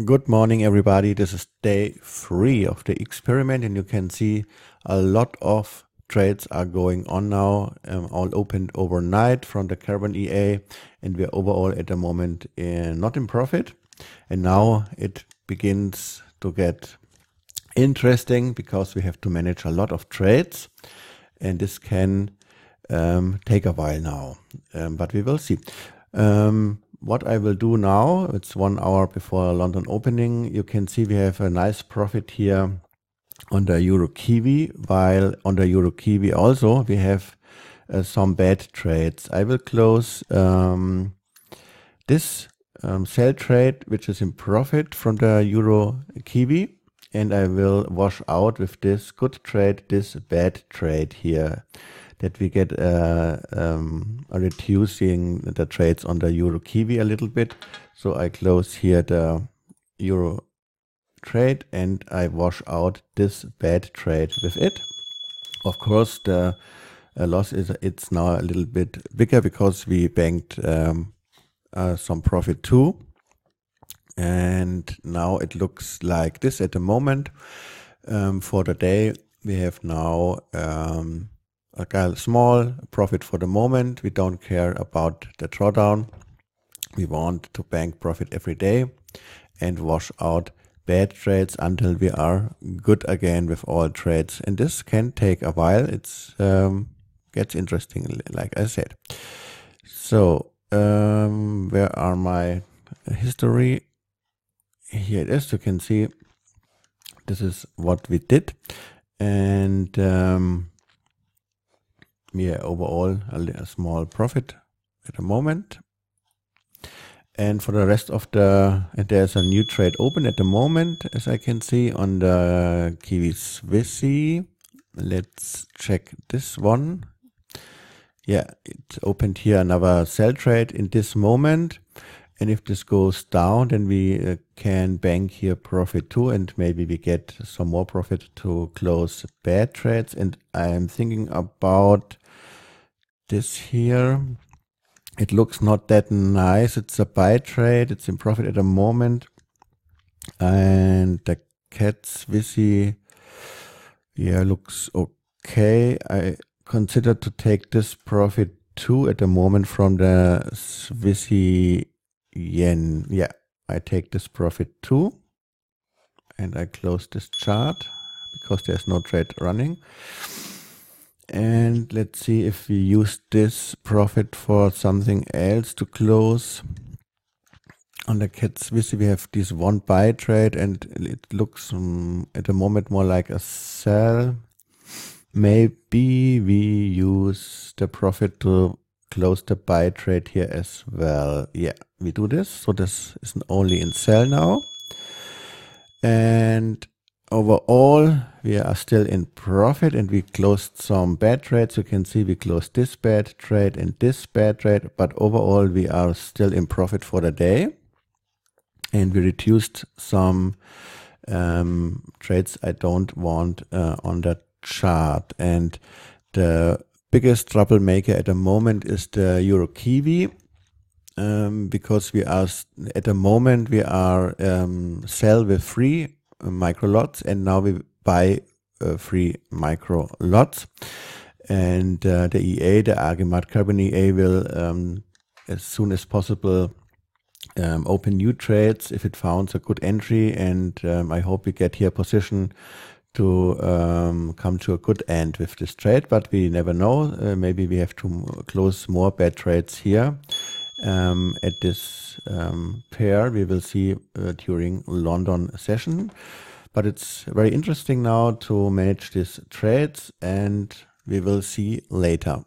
Good morning, everybody. This is day 3 of the experiment, and you can see a lot of trades are going on now, all opened overnight from the Carbon EA, and we're overall at the moment not in profit. And now it begins to get interesting because we have to manage a lot of trades, and this can take a while now, but we will see. What I will do now, it's 1 hour before London opening. You can see we have a nice profit here on the Euro Kiwi, while on the Euro Kiwi also we have some bad trades. I will close this sell trade, which is in profit from the Euro Kiwi, and I will wash out with this good trade, this bad trade here, that we get reducing the trades on the Euro Kiwi a little bit. So I close here the Euro trade and I wash out this bad trade with it. Of course, the loss it's now a little bit bigger because we banked some profit too. And now it looks like this at the moment. For the day, we have now a small profit for the moment. We don't care about the drawdown. We want to bank profit every day and wash out bad trades until we are good again with all trades. And this can take a while. It's gets interesting, like I said. So where are my history? Here it is. You can see this is what we did, and yeah, overall a small profit at the moment. And for the rest of there's a new trade open at the moment, as I can see on the Kiwi Swissy. Let's check this one. Yeah, it opened here another sell trade in this moment. And if this goes down, then we can bank here profit too, and maybe we get some more profit to close bad trades. And I'm thinking about this here. It looks not that nice. It's a buy trade. It's in profit at the moment. And the Cat Swissy, yeah, looks okay. I consider to take this profit too at the moment from the Swissy yen. Yeah, I take this profit too, and I close this chart because there's no trade running. And let's see if we use this profit for something else to close. On the Cat Swissy we have this one buy trade, and it looks at the moment more like a sell. Maybe we use the profit to close the buy trade here as well. Yeah, we do this. So this is only in sell now. And overall, we are still in profit, and we closed some bad trades. You can see we closed this bad trade and this bad trade, but overall we are still in profit for the day. And we reduced some trades I don't want on the chart. And the biggest troublemaker at the moment is the Euro Kiwi, because we are at the moment we are sell with free micro lots, and now we buy free micro lots. And the EA, the Agimat Carbon EA, will as soon as possible open new trades if it founds a good entry, and I hope we get here a position to come to a good end with this trade, but we never know. Maybe we have to close more bad trades here at this pair. We will see during London session, but it's very interesting now to manage these trades, and we will see later.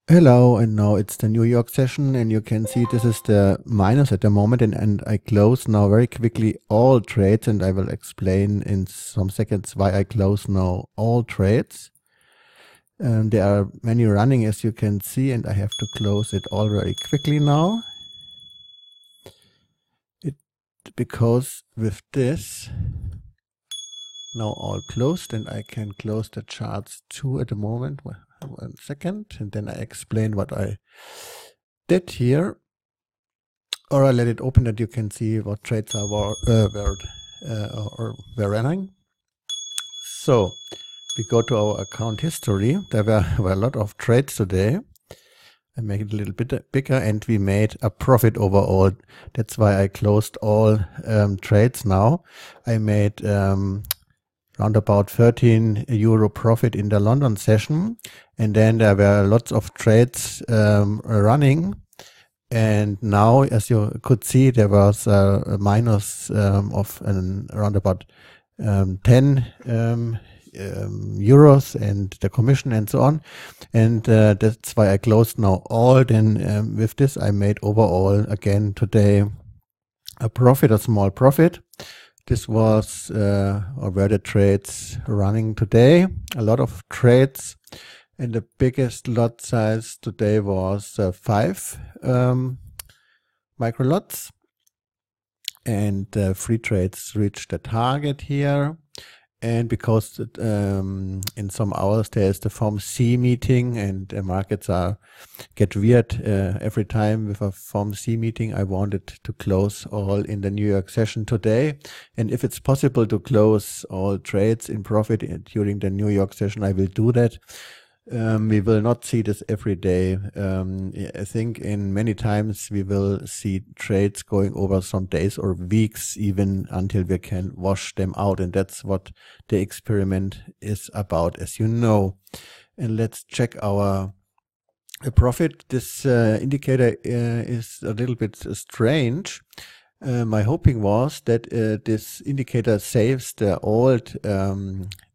Hello, and now it's the New York session, and you can see this is the minus at the moment, and I close now very quickly all trades, and I will explain in some seconds why I close now all trades. There are many running, as you can see, and I have to close it all very quickly now. Because with this now all closed, and I can close the charts too at the moment. 1 second, and then I explain what I did here. or I let it open that you can see what trades are were running. So we go to our account history. There were a lot of trades today. I make it a little bit bigger, and we made a profit overall. That's why I closed all trades now. I made around about 13 euro profit in the London session, and then there were lots of trades running. And now, as you could see, there was a minus of around about 10 euros and the commission and so on. And that's why I closed now all. Then with this, I made overall again today a profit, a small profit. This was or were the trades running today. A lot of trades. And the biggest lot size today was 5 micro lots. And 3 trades reached the target here. And because in some hours there's the Form C meeting, and the markets get weird every time with a Form C meeting, I wanted to close all in the New York session today. And if it's possible to close all trades in profit during the New York session, I will do that. We will not see this every day. I think in many times we will see trades going over some days or weeks even until we can wash them out. And that's what the experiment is about, as you know. And let's check our profit. This indicator is a little bit strange. My hoping was that this indicator saves the old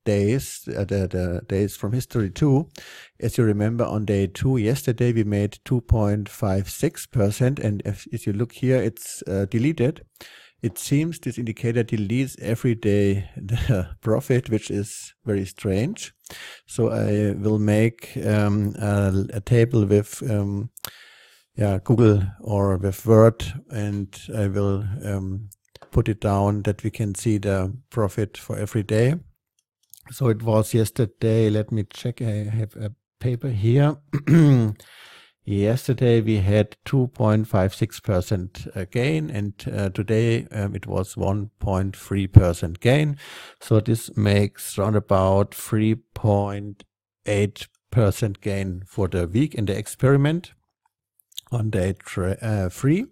days, the days from history too. As you remember, on day 2 yesterday we made 2.56%, and if you look here, it's deleted. It seems this indicator deletes every day the profit, which is very strange. So I will make a table with Google or with Word, and I will put it down that we can see the profit for every day. So it was yesterday. Let me check. I have a paper here. Yesterday we had 2.56% gain, and today it was 1.3% gain. So this makes around about 3.8% gain for the week in the experiment on day 3.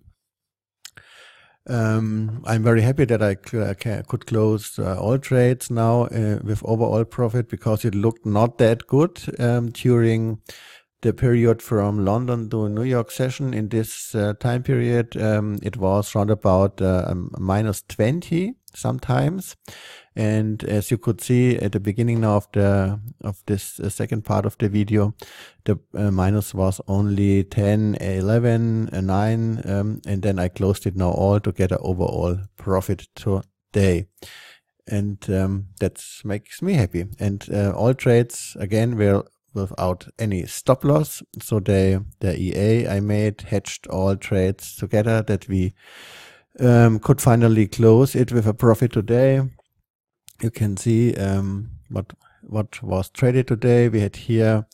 I'm very happy that I could close all trades now with overall profit, because it looked not that good during the period from London to New York session. In this time period, it was around about minus 20 sometimes. And as you could see at the beginning now of this second part of the video, the minus was only 10, 11, 9, and then I closed it now all to get an overall profit today. And that makes me happy. And all trades, again, were without any stop loss. So the EA I made hedged all trades together, that we could finally close it with a profit today. You can see what was traded today. We had here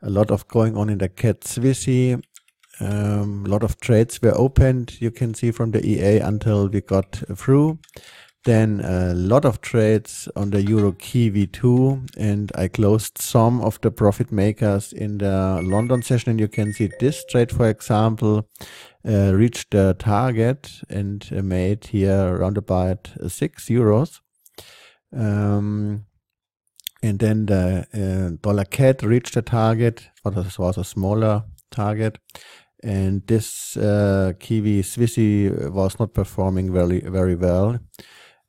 a lot of going on in the CAD Swissy. A lot of trades were opened, you can see from the EA, until we got through. Then a lot of trades on the Euro Kiwi 2, and I closed some of the profit makers in the London session. And you can see this trade, for example, reached the target and made here around about 6 euros. And then the dollar CAD reached the target, but this was a smaller target. And this Kiwi Swissy was not performing very well,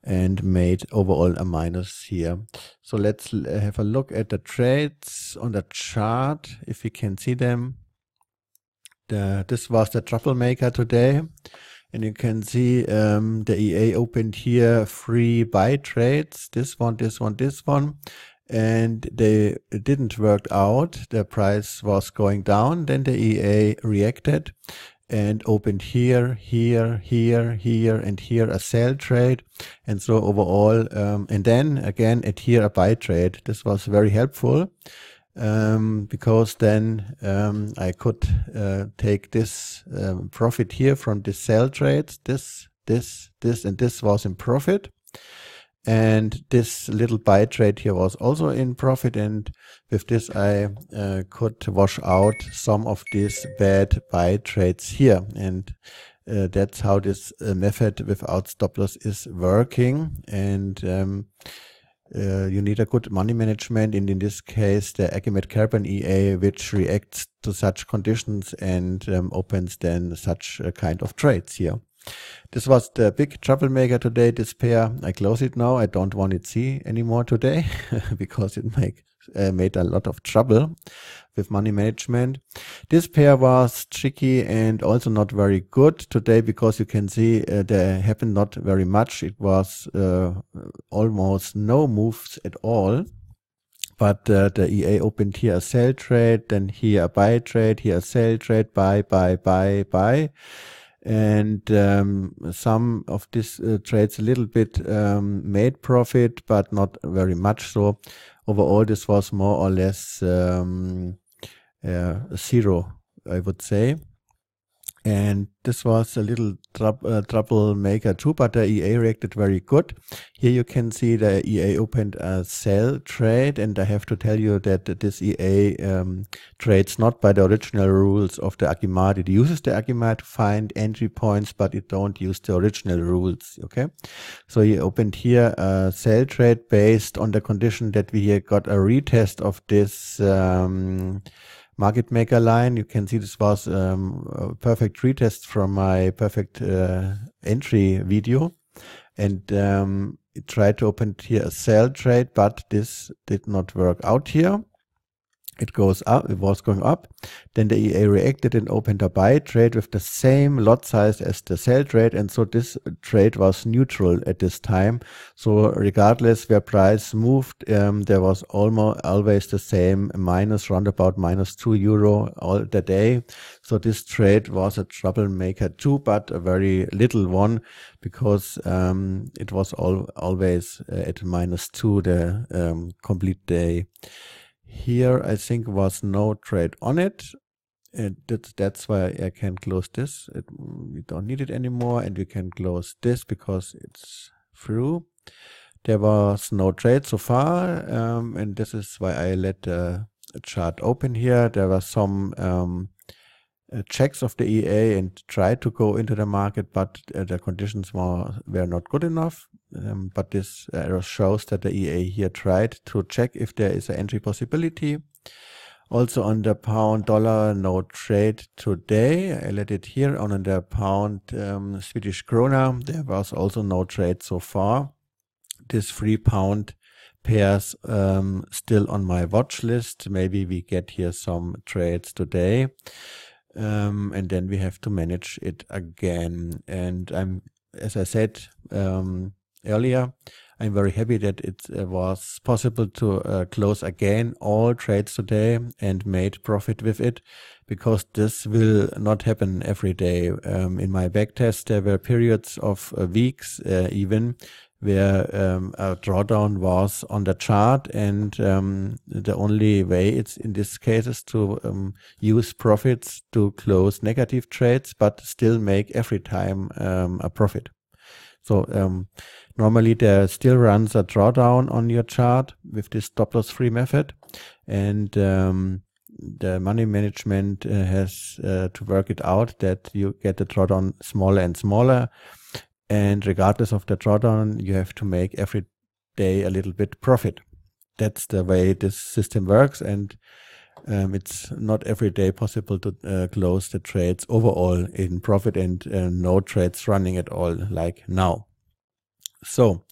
and made overall a minus here. So let's have a look at the trades on the chart, if we can see them. This was the troublemaker today. And you can see the EA opened here 3 buy trades, this one, this one, this one, and it didn't work out. The price was going down. Then the EA reacted and opened here, here, here, here, and here a sell trade. And so overall, and then again at here a buy trade. This was very helpful. because then I could take this profit here from the sell trades. This, and this was in profit. And this little buy trade here was also in profit, and with this I could wash out some of these bad buy trades here, and that's how this method without stop loss is working. And you need a good money management, and in this case the Agimat Carbon EA, which reacts to such conditions and opens then such a kind of trades here. This was the big troublemaker today, this pair. I close it now. I don't want it see anymore today because it made a lot of trouble with money management. This pair was tricky and also not very good today, because you can see there happened not very much. It was almost no moves at all. But the EA opened here a sell trade, then here a buy trade, here a sell trade, buy. And some of these trades a little bit made profit, but not very much. So overall, this was more or less zero, I would say. And this was a little troublemaker too, but the EA reacted very good. Here you can see the EA opened a sell trade, and I have to tell you that this EA trades not by the original rules of the Agimat. It uses the Agimat to find entry points, but it don't use the original rules, okay? So he opened here a sell trade based on the condition that we here got a retest of this market maker line. You can see this was a perfect retest from my perfect entry video, and it tried to open here a sell trade, but this did not work out here. It goes up, it was going up. Then the EA reacted and opened a buy trade with the same lot size as the sell trade, and so this trade was neutral at this time. So regardless where price moved, there was always the same minus, roundabout -2 € all the day. So this trade was a troublemaker too, but a very little one, because it was always at -2 the complete day. Here I think was no trade on it, and that's why I can close this. We don't need it anymore, and we can close this because it's through. There was no trade so far, and this is why I let the chart open here. There were some checks of the EA and tried to go into the market, but the conditions were not good enough. But this error shows that the EA here tried to check if there is an entry possibility. Also on the pound dollar, no trade today. I let it here. On the pound Swedish krona, there was also no trade so far. This 3 pound pairs still on my watch list. Maybe we get here some trades today. And then we have to manage it again. And as I said earlier, I'm very happy that it was possible to close again all trades today and made profit with it, because this will not happen every day. In my backtest, there were periods of weeks even where a drawdown was on the chart, and the only way it's in this case is to use profits to close negative trades, but still make every time a profit. So normally there still runs a drawdown on your chart with this stop loss free method, and the money management has to work it out that you get the drawdown smaller and smaller. And regardless of the drawdown, you have to make every day a little bit profit. That's the way this system works, and it's not every day possible to close the trades overall in profit and no trades running at all like now. So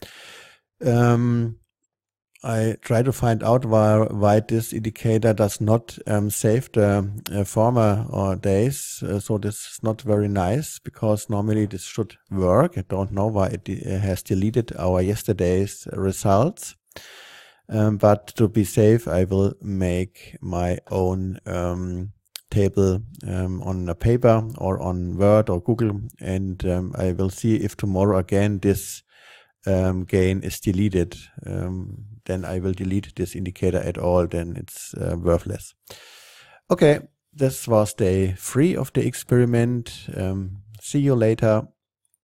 I try to find out why this indicator does not save the former days. So this is not very nice, because normally this should work. I don't know why it has deleted our yesterday's results. But to be safe, I will make my own table on a paper or on Word or Google, and I will see if tomorrow again this gain is deleted. then I will delete this indicator at all, then it's worthless. Okay, this was day 3 of the experiment. See you later.